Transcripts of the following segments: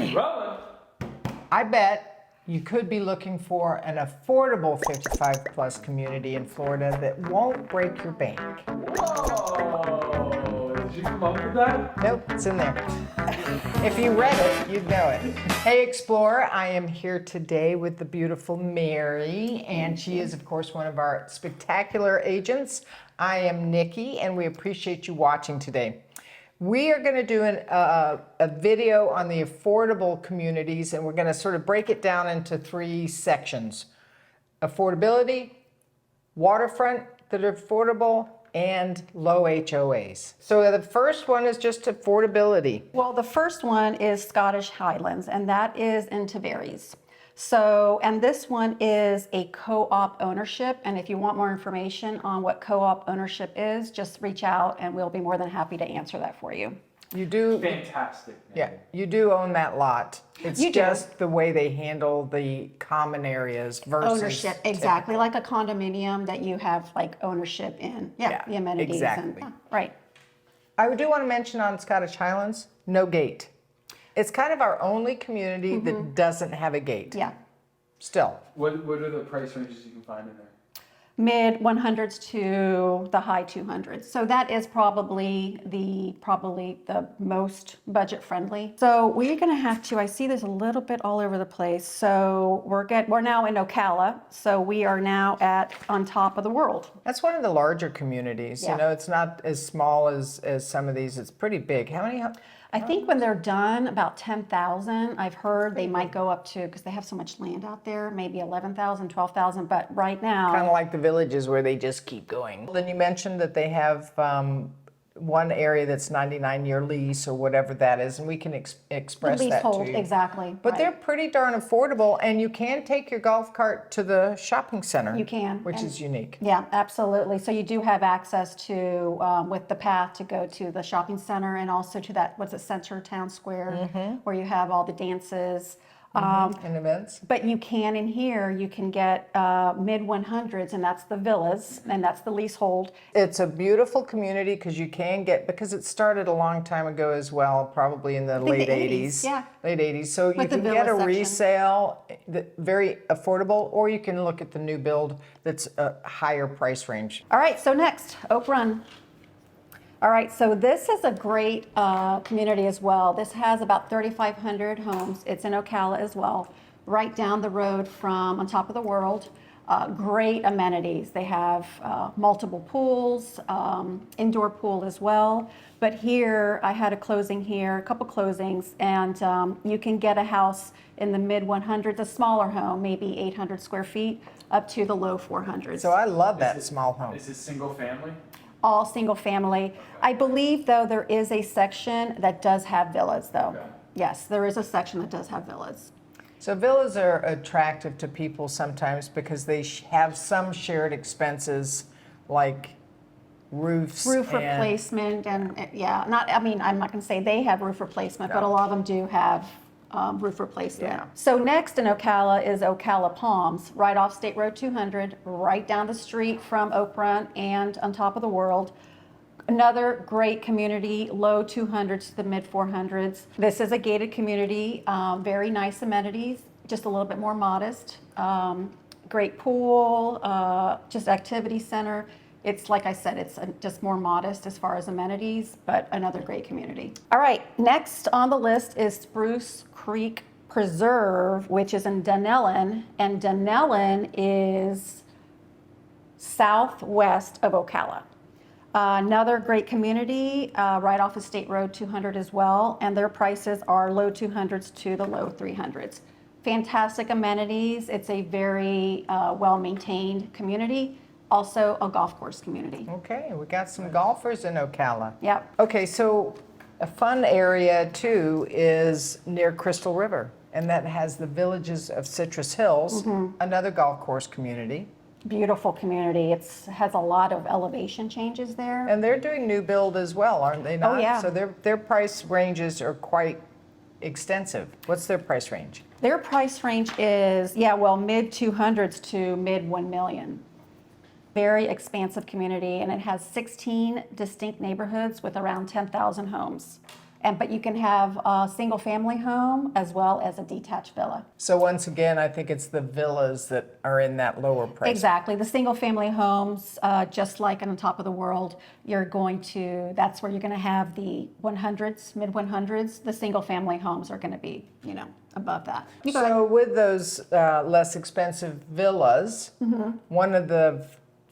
Rolling. I bet you could be looking for an affordable 55 plus community in Florida that won't break your bank. Whoa! Did you come up with that? Nope, it's in there. If you read it, you'd know it. Hey Explorer, I am here today with the beautiful Mary, and she is of course one of our spectacular agents. I am Nikki, and we appreciate you watching today. We are going to do a video on the affordable communities, and we're going to sort of break it down into three sections: affordability, waterfront that are affordable, and low HOAs. So the first one is just affordability. Well, the first one is Scottish Highlands, and that is in Tavares. So, and this one is a co-op ownership. And if you want more information on what co-op ownership is, just reach out and we'll be more than happy to answer that for you. You do, Fantastic. yeah, you do own that lot. It's You do. just the way they handle the common areas versus Ownership, exactly, like a condominium that you have like ownership in. Yeah, the amenities. exactly. Right. I do want to mention on Scottish Highlands, no gate. It's kind of our only community that doesn't have a gate. Yeah. Still. What are the price ranges you can find in there? Mid 100s to the high 200s. So that is probably the most budget friendly. So we're going to have to, I see there's a little bit all over the place. So we're now in Ocala. So we are now on top of the world. That's one of the larger communities. Yeah. You know, it's not as small as some of these. It's pretty big. How many? I think when they're done, about 10,000, I've heard they might go up to, because they have so much land out there, maybe 11,000, 12,000. But right now, Kind of like the villages where they just keep going. Then you mentioned that they have one area that's 99-year lease or whatever that is, and we can express that leasehold, to you. exactly. But right. they're pretty darn affordable, and you can take your golf cart to the shopping center. You can, Which and- is unique. Yeah, absolutely. So you do have access to, with the path to go to the shopping center and also to that, what's it, Center Town Square, where you have all the dances. And events. But you can, in here, you can get mid 100s, and that's the villas, and that's the leasehold. It's a beautiful community because you can get, because it started a long time ago as well, probably in the late the 80s. yeah. Late 80s. So you With the can get a villa section. resale, very affordable, or you can look at the new build that's a higher price range. All right, so next, Oak Run. All right, so this is a great community as well. This has about 3,500 homes. It's in Ocala as well, right down the road from On Top of the World. Great amenities. They have multiple pools, indoor pool as well. But here, I had a closing here, a couple closings, and you can get a house in the mid 100s, a smaller home, maybe 800 square feet, up to the low 400s. So I love that small home. Is it single family? All single family. I believe, though, there is a section that does have villas, though. Okay. Yes, there is a section that does have villas. So villas are attractive to people sometimes because they have some shared expenses like roofs. Roof and- replacement and, yeah, I'm not going to say they have roof replacement, but a No. lot of them do have roof replacement. Yeah. So next in Ocala is Ocala Palms, right off State Road 200, right down the street from Oak Run and On Top of the World. Another great community, low 200s to the mid 400s. This is a gated community, very nice amenities, just a little bit more modest. Great pool, just activity center. It's like I said, it's just more modest as far as amenities, but another great community. All right, next on the list is Spruce Creek Preserve, which is in Dunellen, and Dunellen is southwest of Ocala. Another great community, right off of State Road 200 as well, and their prices are low 200s to the low 300s. Fantastic amenities. It's a very well-maintained community. Also a golf course community. Okay, we got some golfers in Ocala. Yep. Okay, so a fun area too is near Crystal River, and that has the villages of Citrus Hills, another golf course community. Beautiful community. It has a lot of elevation changes there. And they're doing new build as well, aren't they not? yeah. So their price ranges are quite extensive. What's their price range? Their price range is, mid 200s to mid 1 million. Very expansive community, and it has 16 distinct neighborhoods with around 10,000 homes. But you can have a single family home as well as a detached villa. So once again, I think it's the villas that are in that lower price. Exactly. The single family homes, just like on top of the world, that's where you're going to have the 100s, mid 100s. The single family homes are going to be, above that. So with those less expensive villas, one of the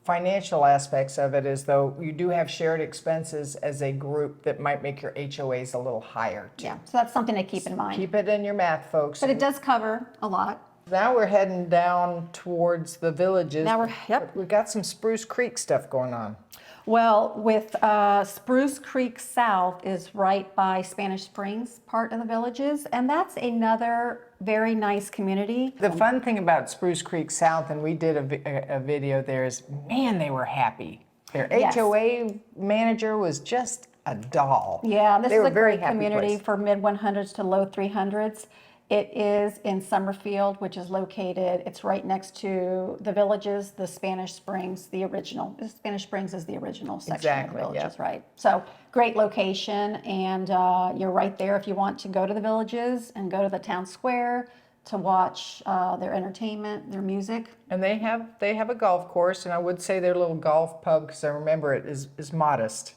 financial aspects of it is, though, you do have shared expenses as a group that might make your HOAs a little higher too. Yeah, so that's something to keep in mind. Keep it in your math, folks. But it does cover a lot. Now we're heading down towards the villages. Yep. We've got some Spruce Creek stuff going on. Well, with Spruce Creek South is right by Spanish Springs, part of the villages, and that's another very nice community. The fun thing about Spruce Creek South, and we did a video there, is, man, they were happy. Their Yes. HOA manager was just a doll. Yeah, this They is were a very great happy community place. for mid 100s to low 300s. It is in Summerfield, which is located, it's right next to the villages, the Spanish Springs, the original. The Spanish Springs is the original section Exactly, of the villages, yeah. right? So great location, and you're right there if you want to go to the villages and go to the town square to watch their entertainment, their music. And they have a golf course, and I would say their little golf pub, because I remember it, is modest,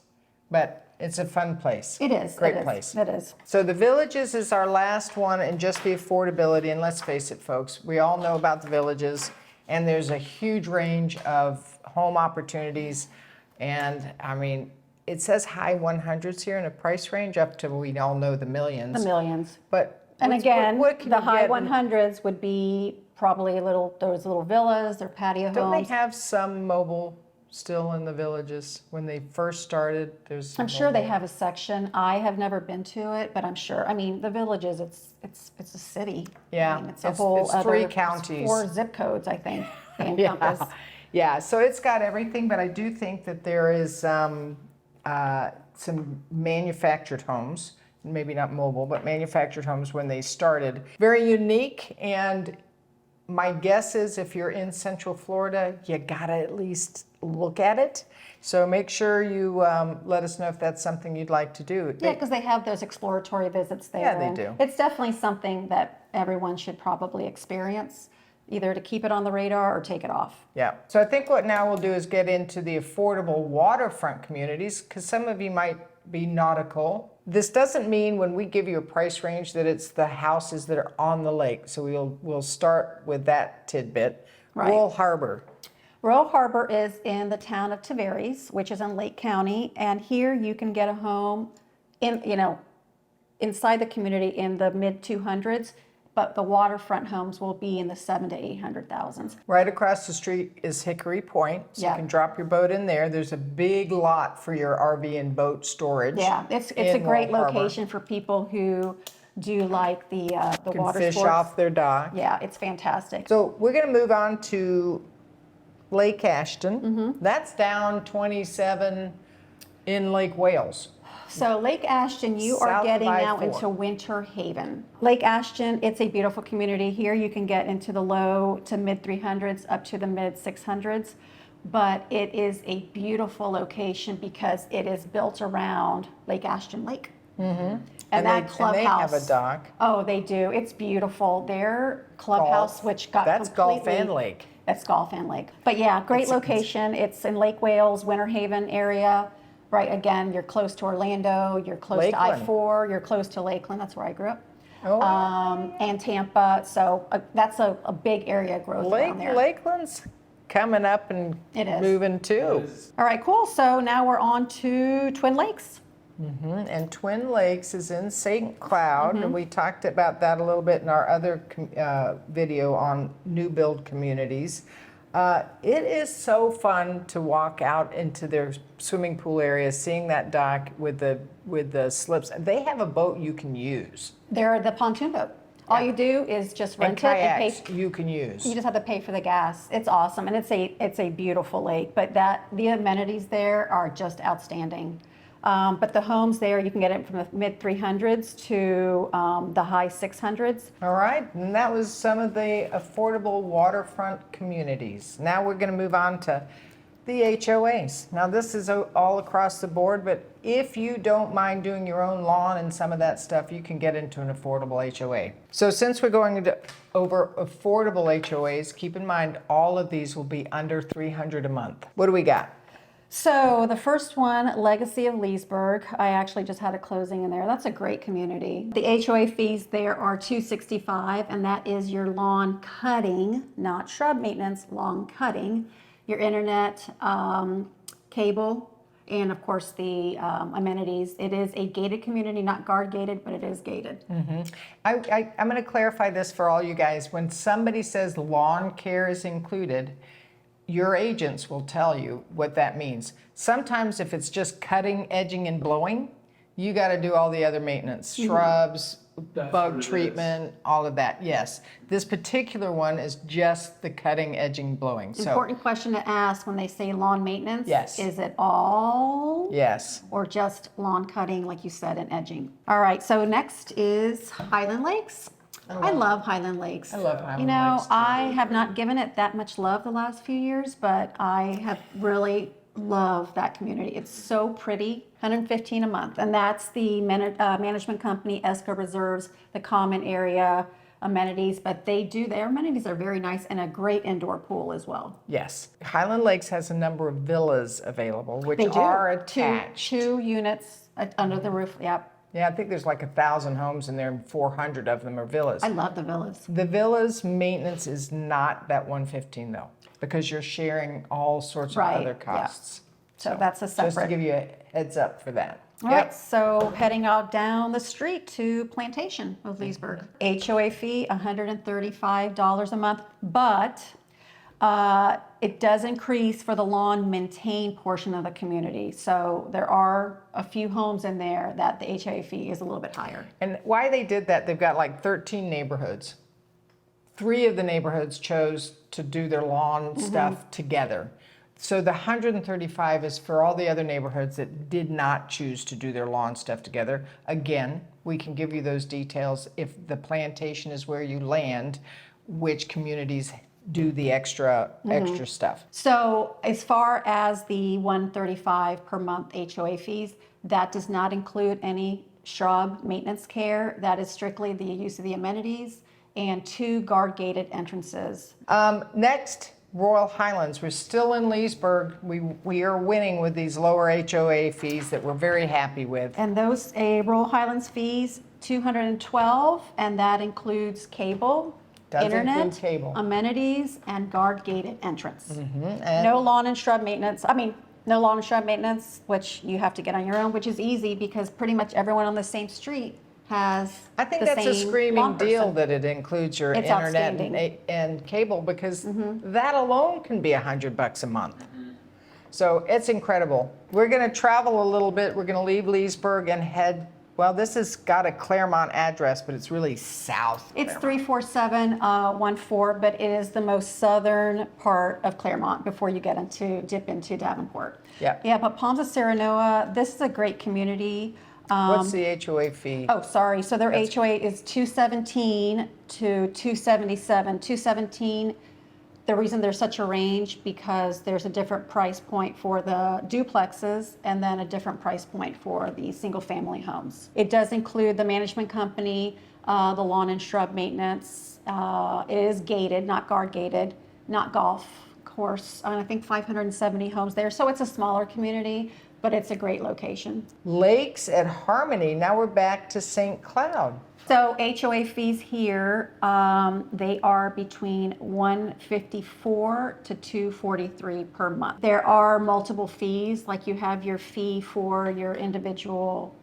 but it's a fun place. It is. Great it is, place. It is. So the villages is our last one, and just the affordability. And let's face it, folks, we all know about the villages, and there's a huge range of home opportunities. And I mean, it says high 100s here in a price range up to, we all know, the millions. The millions. But And what's- again, what can the you high get? 100s would be probably those little villas, their patio Don't they homes. have some mobile still in the villages? When they first started, there's some I'm sure they mobile. have a section. I have never been to it, but I'm sure. I mean, the villages, it's a city. Yeah, I mean, it's a it's- whole it's other 3 counties. 4 zip codes, I think, they encompass. Yeah, so it's got everything, but I do think that there is some manufactured homes, maybe not mobile, but manufactured homes when they started. Very unique, and my guess is if you're in Central Florida, you gotta at least look at it. So make sure you let us know if that's something you'd like to do. Yeah, because they have those exploratory visits there. Yeah, they and do. It's definitely something that everyone should probably experience, either to keep it on the radar or take it off. Yeah. So I think what now we'll do is get into the affordable waterfront communities, because some of you might be nautical. This doesn't mean when we give you a price range that it's the houses that are on the lake. So we'll start with that tidbit. Right. Royal Harbor. Royal Harbor is in the town of Tavares, which is in Lake County, and here you can get a home inside the community in the mid 200s, but the waterfront homes will be in the 700 to 800,000s. Right across the street is Hickory Point, so Yeah. you can drop your boat in there. There's a big lot for your RV and boat storage. Yeah, it's a in great Royal Harbor. location for people who do like the You can water fish sports. off their dock. Yeah, it's fantastic. So we're going to move on to Lake Ashton. Mm-hmm. That's down 27 in Lake Wales. So Lake Ashton, you South are of getting now I-4. into Winter Haven. Lake Ashton, it's a beautiful community. Here you can get into the low to mid 300s up to the mid 600s, but it is a beautiful location because it is built around Lake Ashton Lake. Mm-hmm. And that clubhouse. And they have a dock. Oh, they do. It's beautiful. Their clubhouse, Golf. which got That's golf completely- and lake. That's golf and lake. But yeah, great location. It's in Lake Wales, Winter Haven area. Right, again, you're close to Orlando, you're close Lakeland. to I-4, you're close to Lakeland, that's where I grew up. Oh. And Tampa, so that's a big area of growth around there. Lakeland's coming up and It is. moving too. All right, cool. So now we're on to Twin Lakes. And Twin Lakes is in St. Cloud, Mm-hmm. and we talked about that a little bit in our other video on new build communities. It is so fun to walk out into their swimming pool area, seeing that dock with the slips. They have a boat you can use. They're the pontoon boat. All you do is just And rent it and kayaks pay. you can use. You just have to pay for the gas. It's awesome, and it's a beautiful lake. But the amenities there are just outstanding. But the homes there, you can get it from the mid 300s to the high 600s. All right, and that was some of the affordable waterfront communities. Now we're going to move on to The HOAs. Now, this is all across the board, but if you don't mind doing your own lawn and some of that stuff, you can get into an affordable HOA. So since we're going over affordable HOAs, keep in mind all of these will be under $300 a month. What do we got? So the first one, Legacy of Leesburg, I actually just had a closing in there. That's a great community. The HOA fees there are $265, and that is your lawn cutting, not shrub maintenance, lawn cutting, your internet, cable, and of course the amenities. It is a gated community, not guard gated, but it is gated. I'm going to clarify this for all you guys. When somebody says lawn care is included, your agents will tell you what that means. Sometimes if it's just cutting, edging, and blowing, you got to do all the other maintenance, shrubs, That's what bug it treatment, all of that. Yes. This particular one is just the cutting, edging, blowing. So, Important question to ask when they say lawn maintenance. Yes. Is it all yes. or just lawn cutting, like you said, and edging? All right, so next is Highland Lakes. I love Highland Lakes. I love Highland You know, Lakes, too. I have not given it that much love the last few years, but I have really loved that community. It's so pretty, $115 a month. And that's the management company, Esco Reserves, the common area amenities, but their amenities are very nice and a great indoor pool as well. Yes. Highland Lakes has a number of villas available, which They do. are attached. Two units under the roof, yep. Yeah, I think there's like 1,000 homes in there and 400 of them are villas. I love the villas. The villas maintenance is not that $115 though, because you're sharing all sorts of Right, other yeah. costs. So that's a Just to separate. give you a heads up for that. All right, so heading out down the street to Plantation of Leesburg. HOA fee, $135 a month, but it does increase for the lawn maintain portion of the community. So there are a few homes in there that the HOA fee is a little bit higher. And why they did that, they've got like 13 neighborhoods. 3 of the neighborhoods chose to do their lawn stuff together. So the 135 is for all the other neighborhoods that did not choose to do their lawn stuff together. Again, we can give you those details if the plantation is where you land, which communities do the extra stuff. So as far as the $135 per month HOA fees, that does not include any shrub maintenance care. That is strictly the use of the amenities and 2 guard gated entrances. Next, Royal Highlands. We're still in Leesburg. We are winning with these lower HOA fees that we're very happy with. And those Royal Highlands fees, $212, and that includes cable, Does internet, include cable. amenities, and guard gated entrance. And No lawn and shrub maintenance. No lawn and shrub maintenance, which you have to get on your own, which is easy because pretty much everyone on the same street has I think the that's a same screaming lawn deal person. that it includes your It's internet outstanding. and cable, because that alone can be $100 a month. So it's incredible. We're going to travel a little bit. We're going to leave Leesburg and head, well, this has got a Claremont address, but it's really south. It's Claremont. 34714, but it is the most southern part of Claremont before you dip into Davenport. Yep. Yeah, but Palms of Serenoa, this is a great community. What's the HOA fee? Oh, sorry. So their HOA is $217 to $277. $217. The reason there's such a range because there's a different price point for the duplexes and then a different price point for the single-family homes. It does include the management company, the lawn and shrub maintenance. It is gated, not guard gated, not golf course. I think 570 homes there. So it's a smaller community, but it's a great location. Lakes at Harmony. Now we're back to St. Cloud. So HOA fees here, they are between $154 to $243 per month. There are multiple fees, like you have your fee for your individual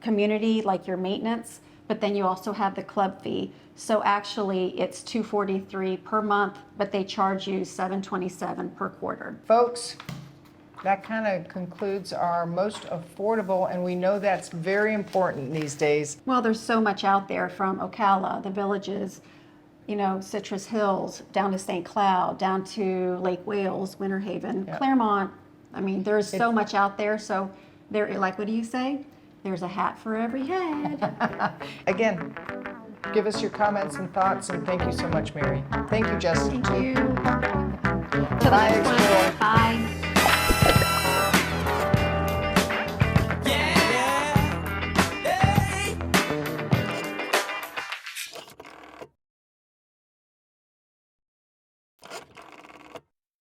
community, like your maintenance, but then you also have the club fee. So actually it's $243 per month, but they charge you $727 per quarter. Folks, that kind of concludes our most affordable, and we know that's very important these days. Well, there's so much out there from Ocala, the villages, Citrus Hills, down to St. Cloud, down to Lake Wales, Winter Haven, Claremont. There's so much out there. So there, like, what do you say? There's a hat for every head. Again, give us your comments and thoughts, and thank you so much, Mary. Thank you, Justin. Thank you. Bye, Explore. Bye.